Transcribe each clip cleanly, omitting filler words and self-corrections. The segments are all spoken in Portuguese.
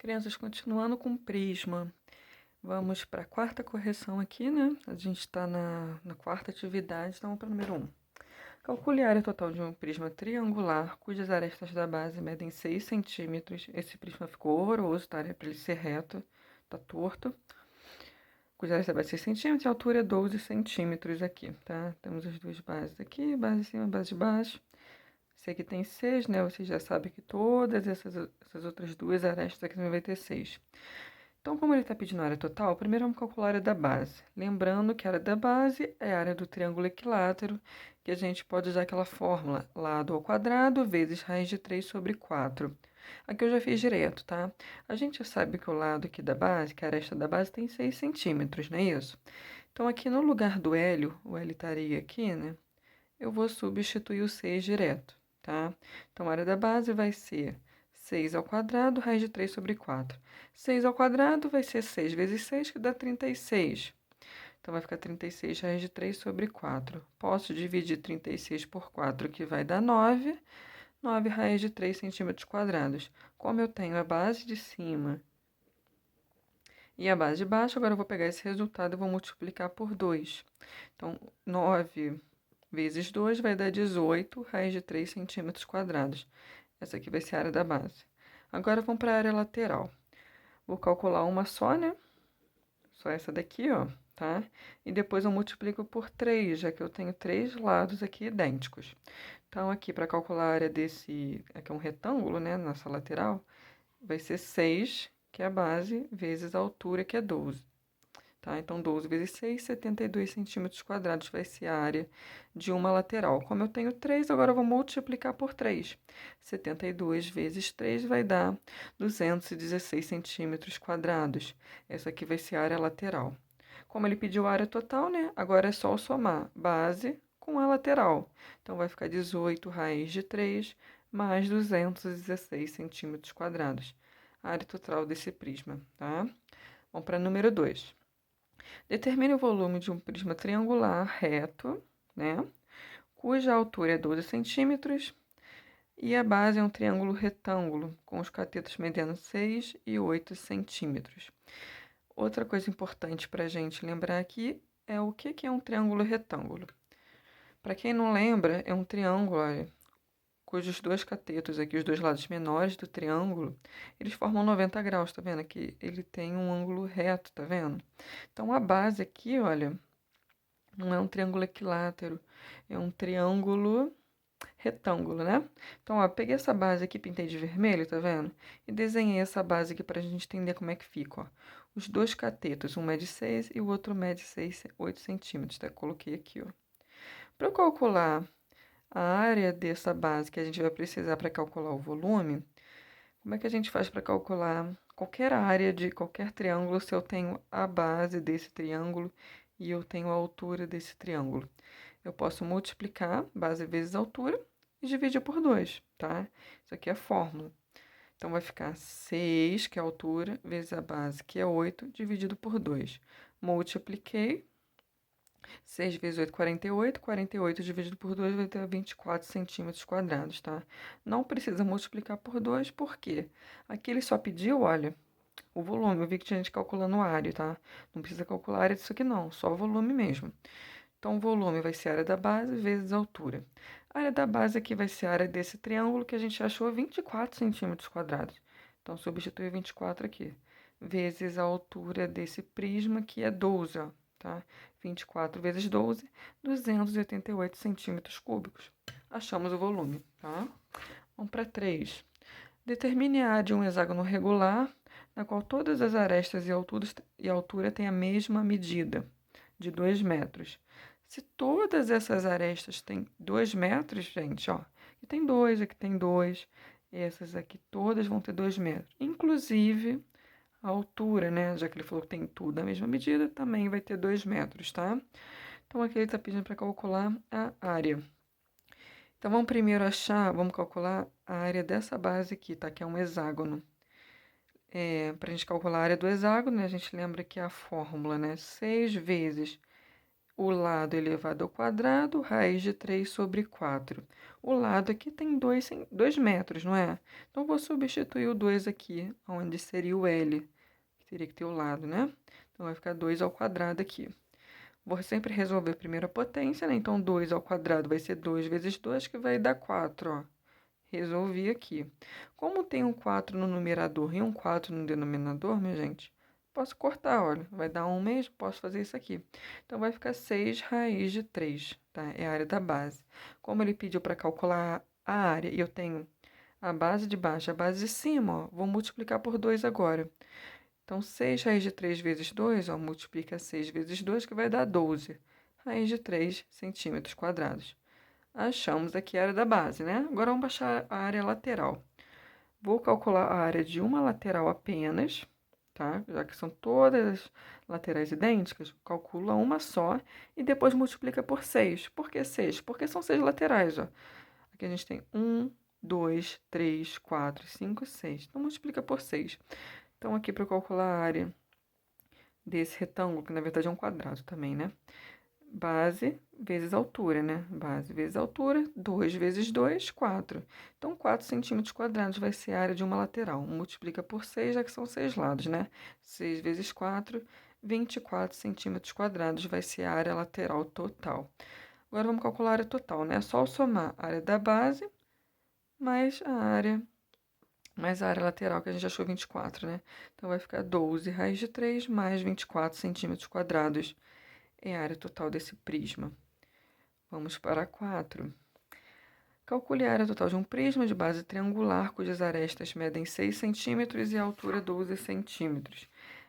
Crianças, continuando com prisma, vamos para a quarta correção aqui, né? A gente está na quarta atividade, então vamos para o número 1. Calcule a área total de um prisma triangular, cujas arestas da base medem 6 centímetros. Esse prisma ficou horroroso, tá? Era para ele ser reto, tá torto. Cuja aresta da base é 6 centímetros e a altura é 12 centímetros aqui, tá? Temos as duas bases aqui, base de cima, base de baixo. Esse aqui tem 6, né? Vocês já sabem que todas essas outras duas arestas aqui também vai ter 6. Então, como ele está pedindo a área total, primeiro vamos calcular a área da base. Lembrando que a área da base é a área do triângulo equilátero, que a gente pode usar aquela fórmula, lado ao quadrado vezes raiz de 3 sobre 4. Aqui eu já fiz direto, tá? A gente já sabe que o lado aqui da base, que a aresta da base tem 6 centímetros, não é isso? Então, aqui no lugar do L, o L estaria aqui, né? Eu vou substituir o 6 direto, tá? Então, a área da base vai ser 6 ao quadrado, raiz de 3 sobre 4. 6 ao quadrado vai ser 6 vezes 6, que dá 36. Então, vai ficar 36 raiz de 3 sobre 4. Posso dividir 36 por 4, que vai dar 9. 9 raiz de 3 centímetros quadrados. Como eu tenho a base de cima e a base de baixo, agora eu vou pegar esse resultado e vou multiplicar por 2. Então, 9 vezes 2 vai dar 18 raiz de 3 centímetros quadrados. Essa aqui vai ser a área da base. Agora vamos para a área lateral. Vou calcular uma só, né? Só essa daqui, ó, tá? E depois eu multiplico por 3, já que eu tenho 3 lados aqui idênticos. Então, aqui, para calcular a área desse... Aqui é um retângulo, né? Nessa lateral. Vai ser 6, que é a base, vezes a altura, que é 12. Tá? Então, 12 vezes 6, 72 centímetros quadrados vai ser a área de uma lateral. Como eu tenho 3, agora eu vou multiplicar por 3. 72 vezes 3 vai dar 216 centímetros quadrados. Essa aqui vai ser a área lateral. Como ele pediu a área total, né? Agora é só somar base com a lateral. Então, vai ficar 18 raiz de 3 mais 216 centímetros quadrados. A área total desse prisma, tá? Vamos para número 2. Determine o volume de um prisma triangular reto, né? Cuja altura é 12 centímetros e a base é um triângulo retângulo, com os catetos medindo 6 e 8 centímetros. Outra coisa importante para a gente lembrar aqui é o que é um triângulo retângulo. Para quem não lembra, é um triângulo, olha, cujos dois catetos aqui, os dois lados menores do triângulo, eles formam 90 graus, tá vendo? Aqui ele tem um ângulo reto, tá vendo? Então, a base aqui, olha, não é um triângulo equilátero, é um triângulo retângulo, né? Então, ó, peguei essa base aqui, pintei de vermelho, tá vendo? E desenhei essa base aqui pra gente entender como é que fica, ó. Os dois catetos, um mede 6 e o outro mede 8 centímetros, tá? Coloquei aqui, ó. Para eu calcular a área dessa base que a gente vai precisar para calcular o volume, como é que a gente faz para calcular qualquer área de qualquer triângulo se eu tenho a base desse triângulo e eu tenho a altura desse triângulo? Eu posso multiplicar base vezes altura e dividir por 2, tá? Isso aqui é a fórmula. Então, vai ficar 6, que é a altura, vezes a base, que é 8, dividido por 2. Multipliquei. 6 vezes 8, 48. 48 dividido por 2 vai ter 24 centímetros quadrados, tá? Não precisa multiplicar por 2, por quê? Aqui ele só pediu, olha, o volume. Eu vi que tinha gente calculando a área, tá? Não precisa calcular a área disso aqui, não. Só o volume mesmo. Então, o volume vai ser a área da base vezes a altura. A área da base aqui vai ser a área desse triângulo que a gente achou 24 centímetros quadrados. Então, substitui 24 aqui. Vezes a altura desse prisma, que é 12, ó, tá? 24 vezes 12, 288 centímetros cúbicos. Achamos o volume, tá? Vamos para 3. Determine a área de um hexágono regular, na qual todas as arestas e altura têm a mesma medida, de 2 metros. Se todas essas arestas têm 2 metros, gente, ó, aqui tem 2, aqui tem 2, essas aqui todas vão ter 2 metros. Inclusive, a altura, né, já que ele falou que tem tudo a mesma medida, também vai ter 2 metros, tá? Então, aqui ele está pedindo para calcular a área. Então, vamos primeiro vamos calcular a área dessa base aqui, tá? Que é um hexágono. Para a gente calcular a área do hexágono, né, a gente lembra que é a fórmula, né? 6 vezes o lado elevado ao quadrado, raiz de 3 sobre 4. O lado aqui tem 2 metros, não é? Então, vou substituir o 2 aqui, onde seria o L, que teria que ter o lado, né? Então, vai ficar 2 ao quadrado aqui. Vou sempre resolver primeiro a potência, né? Então, 2 ao quadrado vai ser 2 vezes 2, que vai dar 4, ó. Resolvi aqui. Como tem um 4 no numerador e um 4 no denominador, minha gente, posso cortar, olha. Vai dar 1 mesmo, posso fazer isso aqui. Então, vai ficar 6 raiz de 3, tá? É a área da base. Como ele pediu para calcular a área e eu tenho a base de baixo, a base de cima, ó, vou multiplicar por 2 agora. Então, 6 raiz de 3 vezes 2, ó, multiplica 6 vezes 2, que vai dar 12 raiz de 3 centímetros quadrados. Achamos aqui a área da base, né? Agora vamos baixar a área lateral. Vou calcular a área de uma lateral apenas, tá? Já que são todas as laterais idênticas, calcula uma só e depois multiplica por 6. Por que 6? Porque são 6 laterais, ó. Aqui a gente tem 1, 2, 3, 4, 5, 6. Então, multiplica por 6. Então, aqui para calcular a área desse retângulo, que na verdade é um quadrado também, né? Base vezes altura, né? Base vezes altura, 2 vezes 2, 4. Então, 4 centímetros quadrados vai ser a área de uma lateral. Multiplica por 6, já que são 6 lados, né? 6 vezes 4, 24 centímetros quadrados vai ser a área lateral total. Agora, vamos calcular a área total, né? É só somar a área da base mais a área lateral, que a gente achou 24, né? Então, vai ficar 12 raiz de 3 mais 24 centímetros quadrados. É a área total desse prisma. Vamos para 4. Calcule a área total de um prisma de base triangular, cujas arestas medem 6 centímetros e a altura 12 centímetros.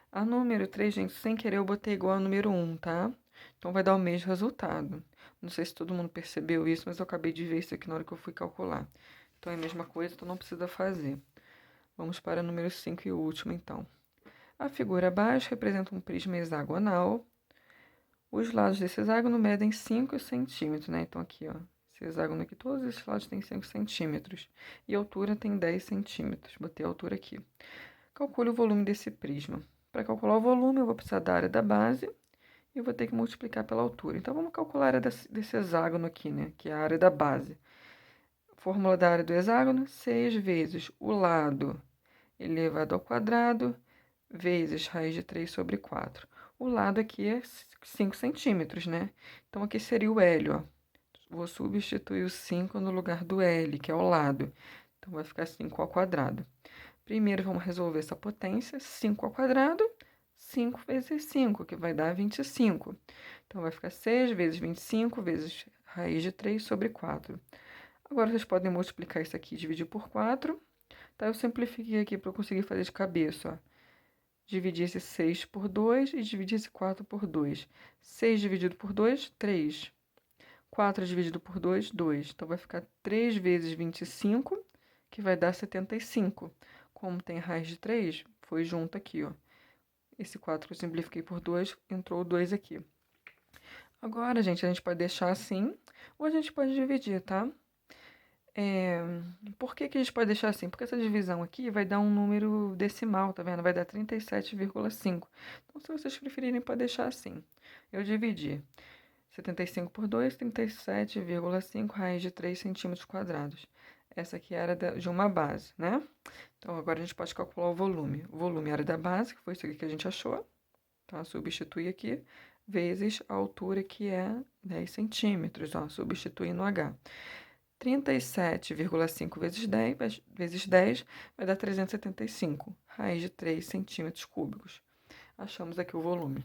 A número 3, gente, sem querer eu botei igual a número 1, tá? Então, vai dar o mesmo resultado. Não sei se todo mundo percebeu isso, mas eu acabei de ver isso aqui na hora que eu fui calcular. Então, é a mesma coisa, então não precisa fazer. Vamos para o número 5 e o último, então. A figura abaixo representa um prisma hexagonal. Os lados desse hexágono medem 5 centímetros, né? Então, aqui, ó. Esse hexágono aqui, todos esses lados têm 5 centímetros. E a altura tem 10 centímetros. Botei a altura aqui. Calcule o volume desse prisma. Para calcular o volume, eu vou precisar da área da base e eu vou ter que multiplicar pela altura. Então, vamos calcular a área desse hexágono aqui, né? Que é a área da base. Fórmula da área do hexágono, 6 vezes o lado elevado ao quadrado, vezes raiz de 3 sobre 4. O lado aqui é 5 centímetros, né? Então, aqui seria o L, ó. Vou substituir o 5 no lugar do L, que é o lado. Então, vai ficar 5 ao quadrado. Primeiro, vamos resolver essa potência. 5 ao quadrado, 5 vezes 5, que vai dar 25. Então, vai ficar 6 vezes 25 vezes raiz de 3 sobre 4. Agora, vocês podem multiplicar isso aqui e dividir por 4. Tá? Eu simplifiquei aqui para eu conseguir fazer de cabeça, ó. Dividir esse 6 por 2 e dividir esse 4 por 2. 6 dividido por 2, 3. 4 dividido por 2, 2. Então, vai ficar 3 vezes 25, que vai dar 75. Como tem raiz de 3, foi junto aqui, ó. Esse 4 que eu simplifiquei por 2, entrou o 2 aqui. Agora, gente, a gente pode deixar assim, ou a gente pode dividir, tá? Por que a gente pode deixar assim? Porque essa divisão aqui vai dar um número decimal, tá vendo? Vai dar 37,5. Então, se vocês preferirem, pode deixar assim. Eu dividi 75 por 2, 37,5 raiz de 3 centímetros quadrados. Essa aqui era de uma base, né? Então, agora a gente pode calcular o volume. O volume era da base, que foi isso aqui que a gente achou, tá? Substitui aqui, vezes a altura, que é 10 centímetros, ó. Substitui no H. 37,5 vezes 10 vai dar 375, raiz de 3 centímetros cúbicos. Achamos aqui o volume.